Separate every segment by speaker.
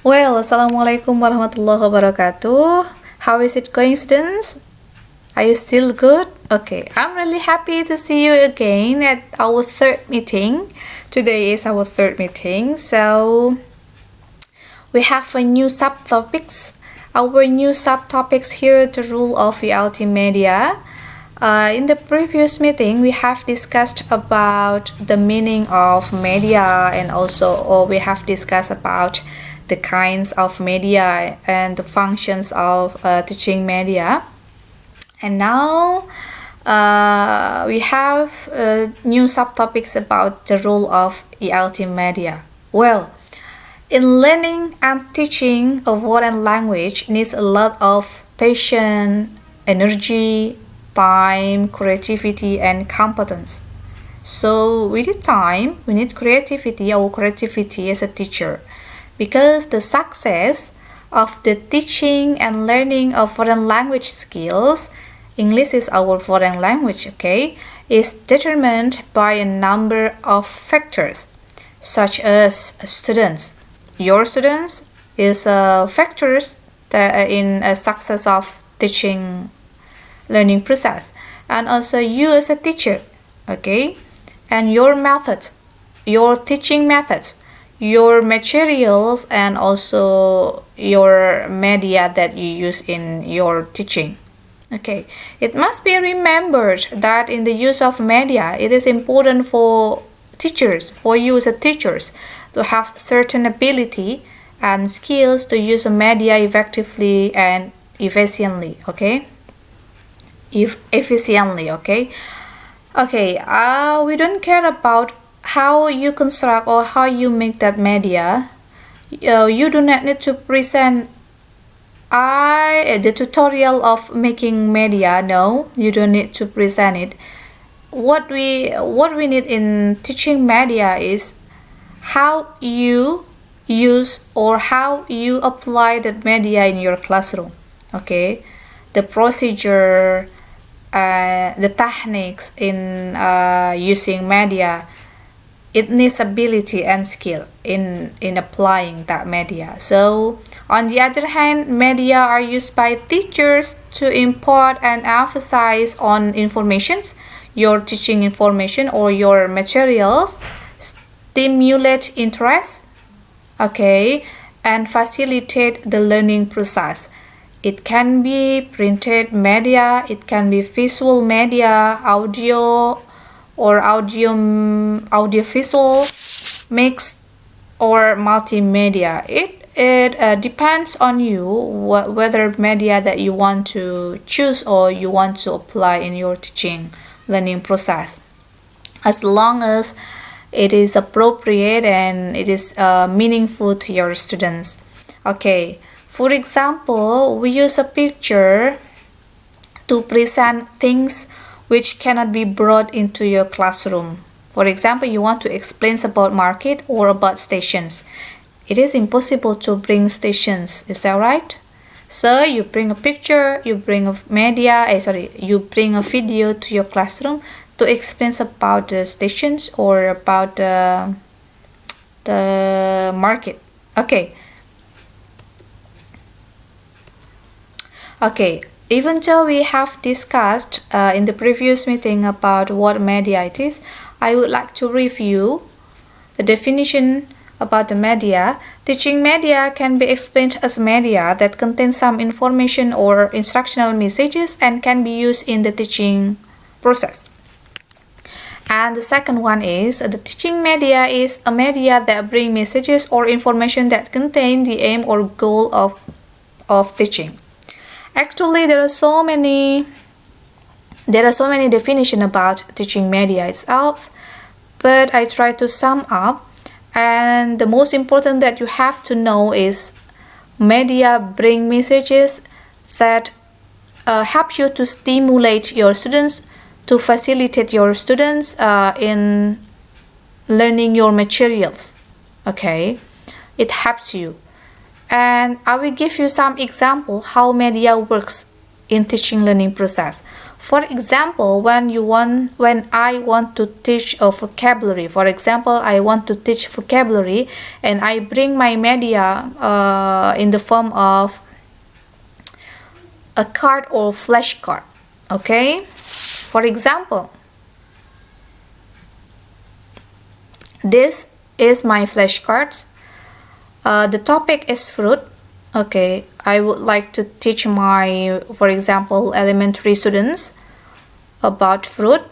Speaker 1: Well, Assalamualaikum warahmatullahi wabarakatuh. How is it going, students? Are you still good? Okay, I'm really happy to see you again at our third meeting. Today is our third meeting, so we have a new subtopics. Our new subtopics here, the role of ELT media. In the previous meeting, we have discussed about the meaning of media, and also we have discussed about the kinds of media and the functions of teaching media. And now we have new subtopics about the role of ELT media. Well, in learning and teaching a foreign language needs a lot of patience, energy, time, creativity, and competence. So we need time, we need creativity, our creativity as a teacher, because the success of the teaching and learning of foreign language skills, English is our foreign language, okay, is determined by a number of factors, such as students. Your students is factors that in a success of teaching learning process, and also you as a teacher, okay, and your methods, your teaching methods, your materials, and also your media that you use in your teaching. Okay, it must be remembered that in the use of media, it is important for teachers, for you as a teachers, to have certain ability and skills to use media effectively and efficiently, okay? Efficiently, okay? Okay, we don't care about how you construct or how you make that media. You do not need to present the tutorial of making media. No, you don't need to present it. What we need in teaching media is how you use or how you apply that media in your classroom. Okay, the procedure, the techniques in using media, it needs ability and skill in applying that media. So on the other hand, media are used by teachers to impart and emphasize on informations, your teaching information or your materials, stimulate interest, okay, and facilitate the learning process. It can be printed media, it can be visual media, audio or audiovisual, mixed or multimedia. It depends on you whether media that you want to choose or you want to apply in your teaching learning process, as long as it is appropriate and it is meaningful to your students. Okay, for example, we use a picture to present things which cannot be brought into your classroom. For example, you want to explain about market or about stations. It is impossible to bring stations, is that right? So you bring a picture, you bring a media, you bring a video to your classroom to explain about the stations or about the market. Okay, even though we have discussed in the previous meeting about what media it is, I would like to review the definition about the media. Teaching media can be explained as media that contains some information or instructional messages and can be used in the teaching process. And the second one is the teaching media is a media that bring messages or information that contain the aim or goal of teaching. Actually, there are so many definitions about teaching media itself, but I try to sum up, and the most important that you have to know is media bring messages that help you to stimulate your students, to facilitate your students in learning your materials. Okay, it helps you. And I will give you some example how media works in teaching learning process. For example, when I want to teach a vocabulary, for example, I want to teach vocabulary and I bring my media in the form of a card or flashcard. Okay, for example, this is my flashcards. The topic is fruit. Okay, I would like to teach my, for example, elementary students about fruit,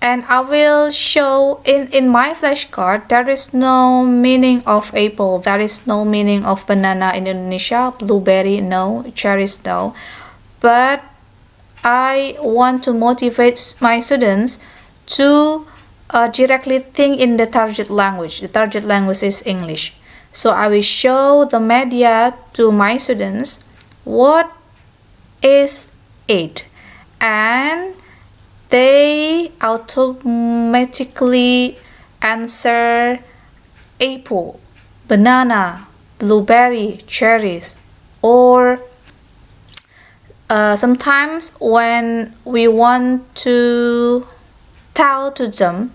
Speaker 1: and I will show in my flashcard there is no meaning of apple, there is no meaning of banana in Indonesia, blueberry no, cherries no, but I want to motivate my students to directly think in the target language. The target language is English. So I will show the media to my students. What is it? And they automatically answer apple, banana, blueberry, cherries. Or sometimes when we want to tell to them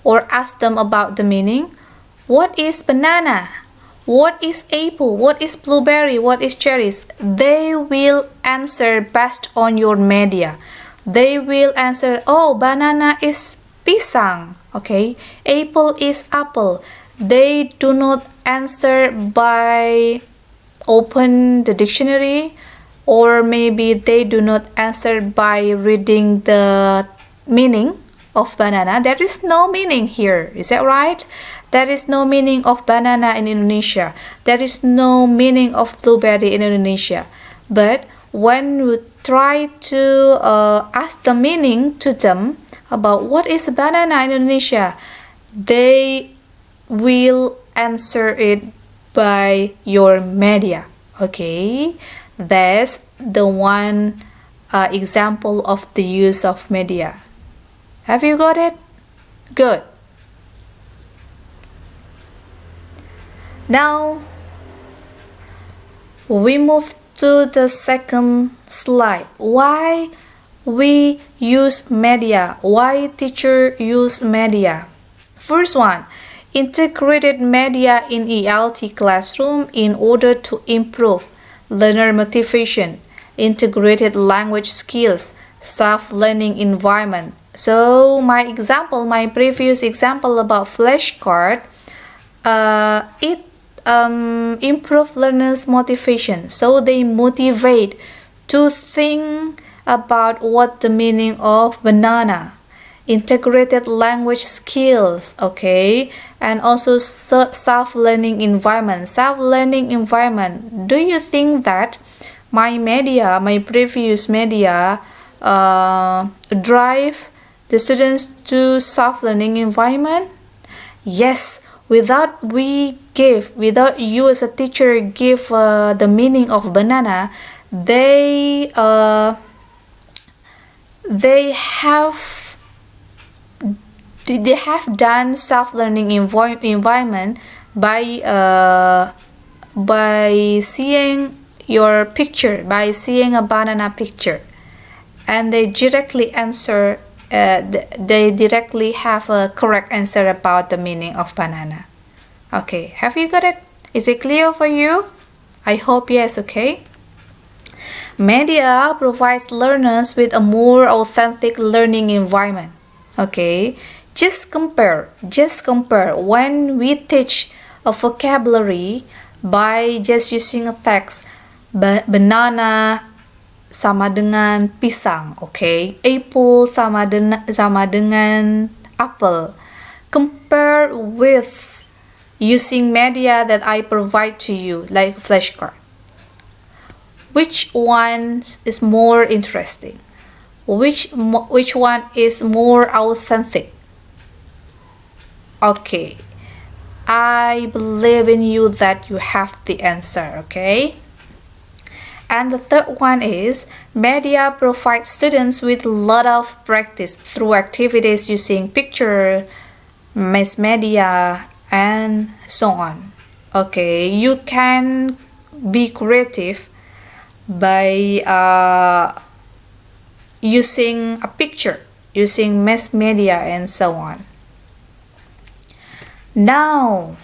Speaker 1: or ask them about the meaning, what is banana? What is apple? What is blueberry? What is cherries? They will answer based on your media. They will answer, oh, banana is pisang. Okay, apple is apple. They do not answer by open the dictionary, or maybe they do not answer by reading the meaning of banana. There is no meaning here. Is that right? There is no meaning of banana in Indonesia. There is no meaning of blueberry in Indonesia. But when you try to ask the meaning to them about what is banana in Indonesia, they will answer it by your media. Okay, that's the one example of the use of media. Have you got it? Good. Now we move to the second slide. Why we use media? Why teacher use media? First one, integrated media in ELT classroom in order to improve learner motivation, integrated language skills, self-learning environment. So my previous example about flashcard, it improve learners' motivation. So they motivate to think about what the meaning of banana, integrated language skills, okay, and also self-learning environment. Self-learning environment. Do you think that my previous media, drive the students to self-learning environment? Yes. Without you as a teacher give the meaning of banana, they have done self-learning environment by seeing your picture, by seeing a banana picture, and they directly answer. They directly have a correct answer about the meaning of banana. Okay, have you got it? Is it clear for you? I hope yes. Okay. Media provides learners with a more authentic learning environment. Okay, just compare when we teach a vocabulary by just using a text. Banana sama dengan pisang, okay? Apple sama dengan apple. Compare with using media that I provide to you, like flashcard. Which one is more interesting? Which one is more authentic? Okay, I believe in you that you have the answer, okay? And the third one is media provides students with a lot of practice through activities using picture, mass media, and so on. Okay, you can be creative by using a picture, using mass media and so on. Now